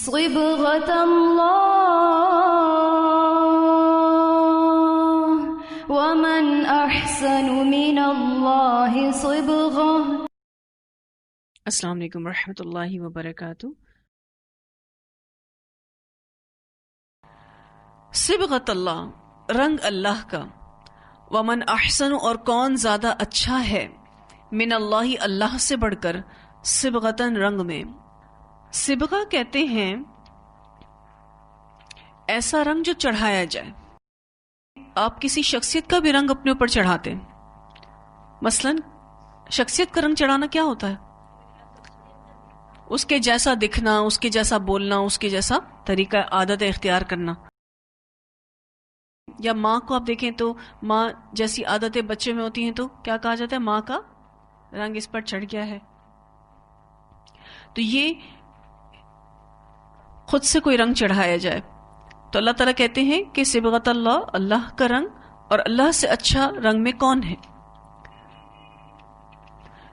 صبغة الله ومن أحسن من الله صبغة. السلام علیکم ورحمۃ اللہ وبرکاتہ. صبغۃ اللہ، رنگ اللہ کا. ومن احسن، اور کون زیادہ اچھا ہے، من اللہ، اللہ سے بڑھ کر، صبغتاً، رنگ میں. صبغہ کہتے ہیں ایسا رنگ جو چڑھایا جائے. آپ کسی شخصیت کا بھی رنگ اپنے اوپر چڑھاتے ہیں. مثلا شخصیت کا رنگ چڑھانا کیا ہوتا ہے؟ اس کے جیسا دکھنا، اس کے جیسا بولنا، اس کے جیسا طریقہ عادت اختیار کرنا. یا ماں کو آپ دیکھیں تو ماں جیسی عادتیں بچے میں ہوتی ہیں تو کیا کہا جاتا ہے؟ ماں کا رنگ اس پر چڑھ گیا ہے. تو یہ خود سے کوئی رنگ چڑھایا جائے تو اللہ تعالیٰ کہتے ہیں کہ صبغۃ اللہ، اللہ کا رنگ، اور اللہ سے اچھا رنگ میں کون ہے.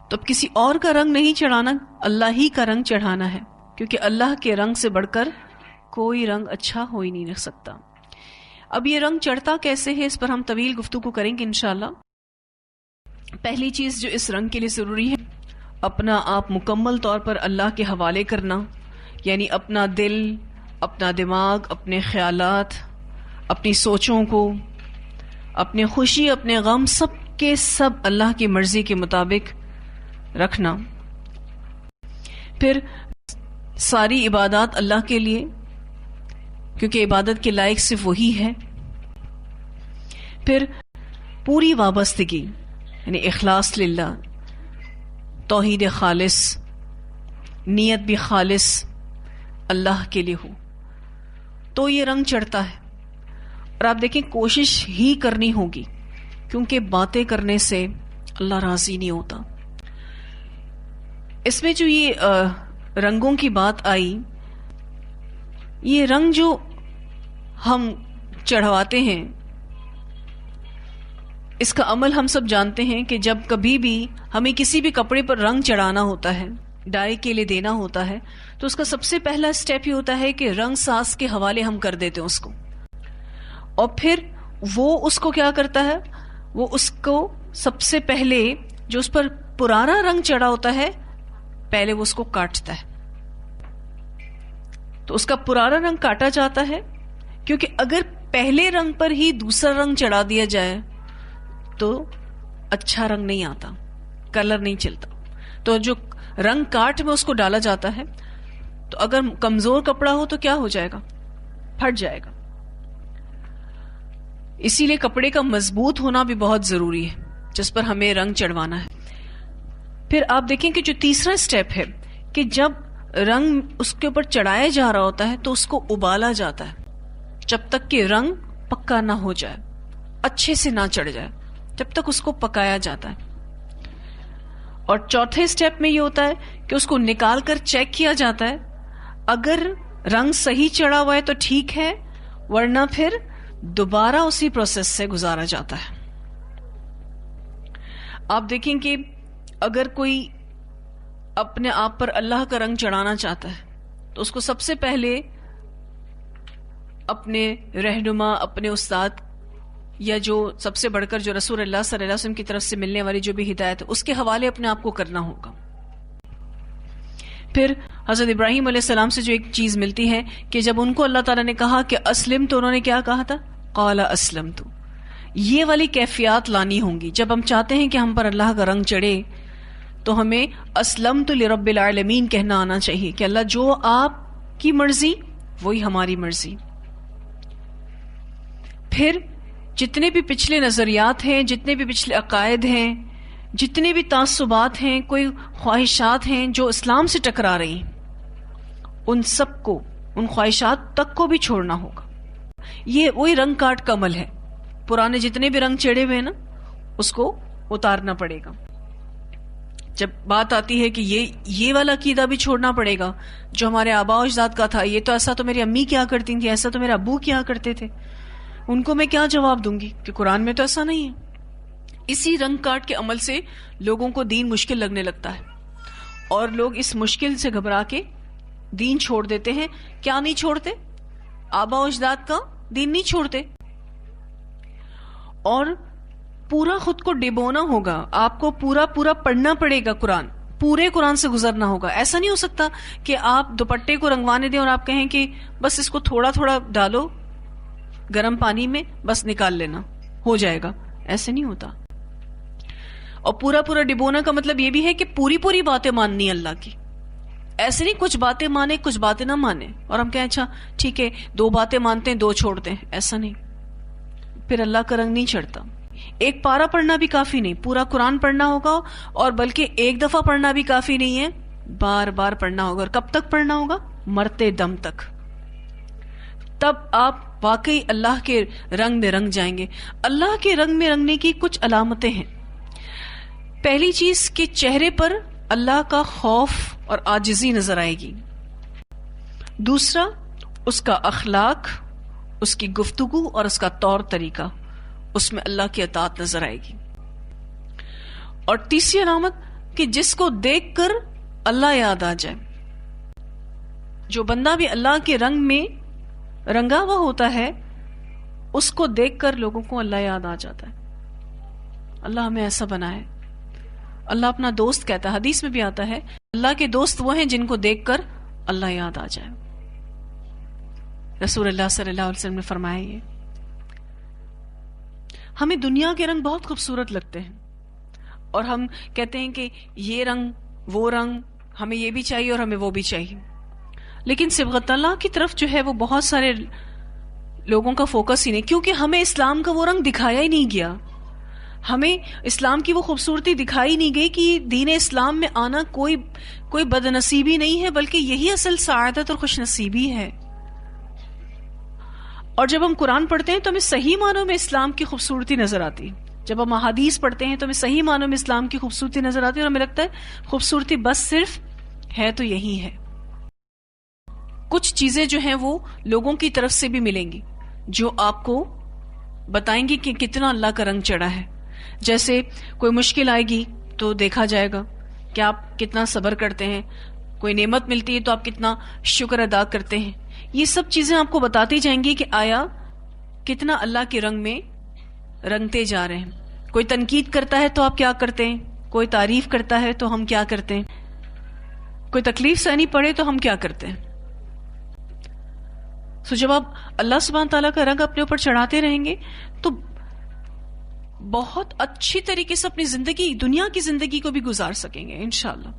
تو اب کسی اور کا رنگ نہیں چڑھانا، اللہ ہی کا رنگ چڑھانا ہے، کیونکہ اللہ کے رنگ سے بڑھ کر کوئی رنگ اچھا ہو ہی نہیں سکتا. اب یہ رنگ چڑھتا کیسے ہے، اس پر ہم طویل گفتگو کریں گے انشاءاللہ. پہلی چیز جو اس رنگ کے لیے ضروری ہے، اپنا آپ مکمل طور پر اللہ کے حوالے کرنا. یعنی اپنا دل، اپنا دماغ، اپنے خیالات، اپنی سوچوں کو، اپنے خوشی، اپنے غم، سب کے سب اللہ کی مرضی کے مطابق رکھنا. پھر ساری عبادات اللہ کے لیے، کیونکہ عبادت کے لائق صرف وہی ہے. پھر پوری وابستگی، یعنی اخلاص للہ، توحید خالص، نیت بھی خالص اللہ کے لیے ہو تو یہ رنگ چڑھتا ہے. اور آپ دیکھیں کوشش ہی کرنی ہوگی، کیونکہ باتیں کرنے سے اللہ راضی نہیں ہوتا. اس میں جو یہ رنگوں کی بات آئی، یہ رنگ جو ہم چڑھواتے ہیں، اس کا عمل ہم سب جانتے ہیں کہ جب کبھی بھی ہمیں کسی بھی کپڑے پر رنگ چڑھانا ہوتا ہے، ڈائی کے لیے دینا ہوتا ہے، تو اس کا سب سے پہلا سٹیپ یہ ہوتا ہے کہ رنگ ساز کے حوالے ہم کر دیتے ہیں اس کو. اور پھر وہ اس کو کیا کرتا ہے، وہ اس کو سب سے پہلے جو اس پر پرانا رنگ چڑھا ہوتا ہے، پہلے وہ اس کو کاٹتا ہے. تو اس کا پرانا رنگ کاٹا جاتا ہے، کیونکہ اگر پہلے رنگ پر ہی دوسرا رنگ چڑھا دیا جائے تو اچھا رنگ نہیں آتا، کلر نہیں چلتا. تو جو رنگ کاٹ میں اس کو ڈالا جاتا ہے، تو اگر کمزور کپڑا ہو تو کیا ہو جائے گا؟ پھٹ جائے گا. اسی لیے کپڑے کا مضبوط ہونا بھی بہت ضروری ہے جس پر ہمیں رنگ چڑھوانا ہے. پھر آپ دیکھیں کہ جو تیسرا سٹیپ ہے کہ جب رنگ اس کے اوپر چڑھایا جا رہا ہوتا ہے تو اس کو ابالا جاتا ہے، جب تک کہ رنگ پکا نہ ہو جائے، اچھے سے نہ چڑھ جائے، جب تک اس کو پکایا جاتا ہے. اور چوتھے سٹیپ میں یہ ہوتا ہے کہ اس کو نکال کر چیک کیا جاتا ہے. اگر رنگ صحیح چڑھا ہوا ہے تو ٹھیک ہے، ورنہ پھر دوبارہ اسی پروسیس سے گزارا جاتا ہے. آپ دیکھیں کہ اگر کوئی اپنے آپ پر اللہ کا رنگ چڑھانا چاہتا ہے تو اس کو سب سے پہلے اپنے رہنما، اپنے استاد، یا جو سب سے بڑھ کر جو رسول اللہ صلی اللہ علیہ وسلم کی طرف سے ملنے والی جو بھی ہدایت ہے، اس کے حوالے اپنے آپ کو کرنا ہوگا. پھر حضرت ابراہیم علیہ السلام سے جو ایک چیز ملتی ہے کہ جب ان کو اللہ تعالیٰ نے کہا کہ اسلم، تو انہوں نے کیا کہا تھا؟ قال اسلمت. یہ والی کیفیات لانی ہوں گی. جب ہم چاہتے ہیں کہ ہم پر اللہ کا رنگ چڑھے تو ہمیں اسلمت لرب العالمین کہنا آنا چاہیے کہ اللہ جو آپ کی مرضی وہی ہماری مرضی. پھر جتنے بھی پچھلے نظریات ہیں، جتنے بھی پچھلے عقائد ہیں، جتنے بھی تعصبات ہیں، کوئی خواہشات ہیں جو اسلام سے ٹکرا رہی ہیں، ان سب کو، ان خواہشات تک کو بھی چھوڑنا ہوگا. یہ وہی رنگ کاٹ کا عمل ہے. پرانے جتنے بھی رنگ چڑھے ہوئے ہیں نا، اس کو اتارنا پڑے گا. جب بات آتی ہے کہ یہ والا عقیدہ بھی چھوڑنا پڑے گا جو ہمارے آباء و اجداد کا تھا، یہ تو ایسا تو میری امی کیا کرتی تھی، ایسا تو میرے ابو کیا کرتے تھے، ان کو میں کیا جواب دوں گی کہ قرآن میں تو ایسا نہیں ہے. اسی رنگ کاٹ کے عمل سے لوگوں کو دین مشکل لگنے لگتا ہے، اور لوگ اس مشکل سے گھبرا کے دین چھوڑ دیتے ہیں. کیا نہیں چھوڑتے؟ آبا و اجداد کا دین نہیں چھوڑتے. اور پورا خود کو ڈبونا ہوگا، آپ کو پورا پڑھنا پڑے گا قرآن، پورے قرآن سے گزرنا ہوگا. ایسا نہیں ہو سکتا کہ آپ دوپٹے کو رنگوانے دیں اور آپ کہیں کہ بس اس کو تھوڑا تھوڑا ڈالو گرم پانی میں، بس نکال لینا ہو جائے گا. ایسے نہیں ہوتا. اور پورا ڈبونا کا مطلب یہ بھی ہے کہ پوری باتیں ماننی اللہ کی. ایسے نہیں کچھ باتیں مانے کچھ باتیں نہ مانے اور ہم کہیں اچھا ٹھیک ہے 2 باتیں مانتے ہیں 2 چھوڑتے ہیں. ایسا نہیں، پھر اللہ کا رنگ نہیں چڑھتا. ایک پارہ پڑھنا بھی کافی نہیں، پورا قرآن پڑھنا ہوگا. اور بلکہ ایک دفعہ پڑھنا بھی کافی نہیں ہے، بار بار پڑھنا ہوگا. اور کب تک پڑھنا ہوگا؟ مرتے دم تک. تب آپ واقعی اللہ کے رنگ میں رنگ جائیں گے. اللہ کے رنگ میں رنگنے کی کچھ علامتیں ہیں. پہلی چیز کہ چہرے پر اللہ کا خوف اور عاجزی نظر آئے گی. دوسرا، اس کا اخلاق، اس کی گفتگو اور اس کا طور طریقہ، اس میں اللہ کی اطاعت نظر آئے گی. اور تیسری علامت کہ جس کو دیکھ کر اللہ یاد آ جائے. جو بندہ بھی اللہ کے رنگ میں رنگا ہوا ہوتا ہے اس کو دیکھ کر لوگوں کو اللہ یاد آ جاتا ہے. اللہ ہمیں ایسا بنائے. اللہ اپنا دوست کہتا ہے، حدیث میں بھی آتا ہے اللہ کے دوست وہ ہیں جن کو دیکھ کر اللہ یاد آ جائے. رسول اللہ صلی اللہ علیہ وسلم نے فرمایا یہ. ہمیں دنیا کے رنگ بہت خوبصورت لگتے ہیں اور ہم کہتے ہیں کہ یہ رنگ وہ رنگ، ہمیں یہ بھی چاہیے اور ہمیں وہ بھی چاہیے. لیکن صبغت اللہ کی طرف جو ہے وہ بہت سارے لوگوں کا فوکس ہی نہیں، کیونکہ ہمیں اسلام کا وہ رنگ دکھایا ہی نہیں گیا. ہمیں اسلام کی وہ خوبصورتی دکھائی نہیں گئی کہ دین اسلام میں آنا کوئی بد نصیبی نہیں ہے، بلکہ یہی اصل سعادت اور خوش نصیبی ہے. اور جب ہم قرآن پڑھتے ہیں تو ہمیں صحیح معنوں میں اسلام کی خوبصورتی نظر آتی. جب ہم احادیث پڑھتے ہیں تو ہمیں صحیح معنوں میں اسلام کی خوبصورتی نظر آتی ہے اور ہمیں لگتا ہے خوبصورتی بس صرف ہے تو یہی ہے. کچھ چیزیں جو ہیں وہ لوگوں کی طرف سے بھی ملیں گی جو آپ کو بتائیں گی کہ کتنا اللہ کا رنگ چڑھا ہے. جیسے کوئی مشکل آئے گی تو دیکھا جائے گا کہ آپ کتنا صبر کرتے ہیں. کوئی نعمت ملتی ہے تو آپ کتنا شکر ادا کرتے ہیں. یہ سب چیزیں آپ کو بتاتی جائیں گی کہ آیا کتنا اللہ کے رنگ میں رنگتے جا رہے ہیں. کوئی تنقید کرتا ہے تو آپ کیا کرتے ہیں، کوئی تعریف کرتا ہے تو ہم کیا کرتے ہیں، کوئی تکلیف سہنی پڑے تو ہم کیا کرتے ہیں. سو جب آپ اللہ سبحانہ تعالیٰ کا رنگ اپنے اوپر چڑھاتے رہیں گے تو بہت اچھی طریقے سے اپنی زندگی، دنیا کی زندگی کو بھی گزار سکیں گے انشاءاللہ.